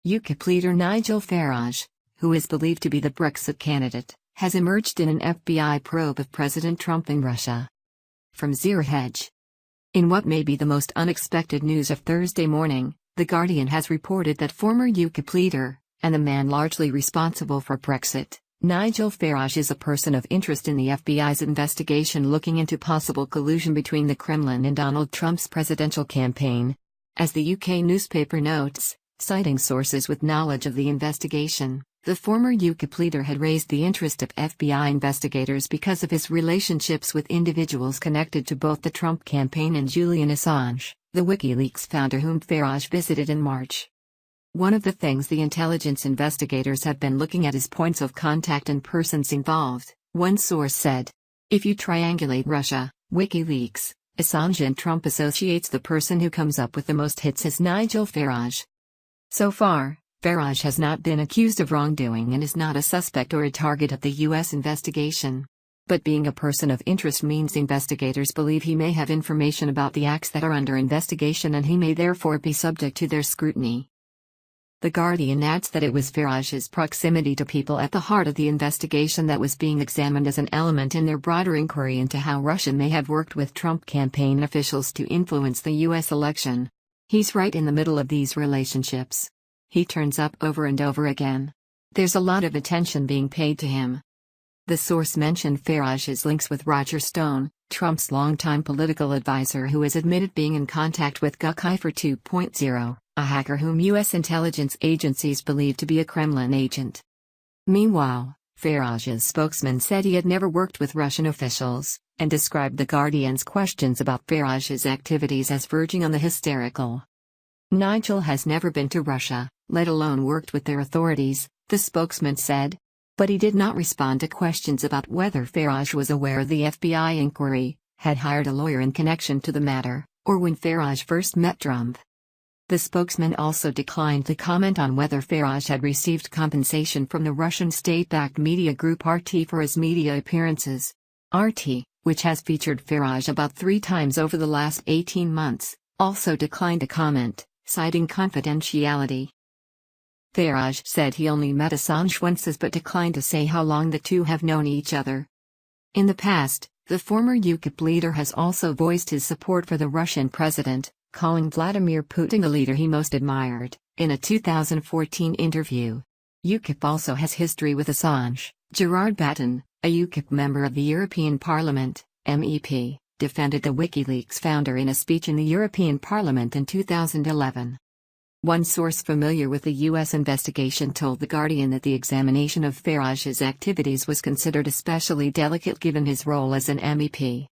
UKIP leader Nigel Farage, who is believed to be the Brexit candidate, has emerged in an FBI probe of President Trump in Russia. From Zerohedge. In what may be the most unexpected news of Thursday morning, The Guardian has reported that former UKIP leader, and the man largely responsible for Brexit, Nigel Farage is a person of interest in the FBI's investigation looking into possible collusion between the Kremlin and Donald Trump's presidential campaign. As the UK newspaper notes, citing sources with knowledge of the investigation, the former UKIP leader had raised the interest of FBI investigators because of his relationships with individuals connected to both the Trump campaign and Julian Assange, the WikiLeaks founder whom Farage visited in March. One of the things the intelligence investigators have been looking at is points of contact and persons involved, one source said. If you triangulate Russia, WikiLeaks, Assange and Trump associates the person who comes up with the most hits as Nigel Farage. So far, Farage has not been accused of wrongdoing and is not a suspect or a target of the U.S. investigation. But being a person of interest means investigators believe he may have information about the acts that are under investigation and he may therefore be subject to their scrutiny. The Guardian adds that it was Farage's proximity to people at the heart of the investigation that was being examined as an element in their broader inquiry into how Russia may have worked with Trump campaign officials to influence the U.S. election. He's right in the middle of these relationships. He turns up over and over again. There's a lot of attention being paid to him. The source mentioned Farage's links with Roger Stone, Trump's longtime political advisor who has admitted being in contact with UKIP 2.0, a hacker whom U.S. intelligence agencies believe to be a Kremlin agent. Meanwhile, Farage's spokesman said he had never worked with Russian officials, and described The Guardian's questions about Farage's activities as verging on the hysterical. Nigel has never been to Russia, let alone worked with their authorities, the spokesman said. But he did not respond to questions about whether Farage was aware of the FBI inquiry, had hired a lawyer in connection to the matter, or when Farage first met Trump. The spokesman also declined to comment on whether Farage had received compensation from the Russian state-backed media group RT for his media appearances. RT, which has featured Farage about 3 times over the last 18 months, also declined to comment, citing confidentiality. Farage said he only met Assange once but declined to say how long the two have known each other. In the past, the former UKIP leader has also voiced his support for the Russian president, calling Vladimir Putin the leader he most admired, in a 2014 interview. UKIP also has history with Assange. Gerard Batten, a UKIP member of the European Parliament, MEP, defended the WikiLeaks founder in a speech in the European Parliament in 2011. One source familiar with the U.S. investigation told The Guardian that the examination of Farage's activities was considered especially delicate given his role as an MEP.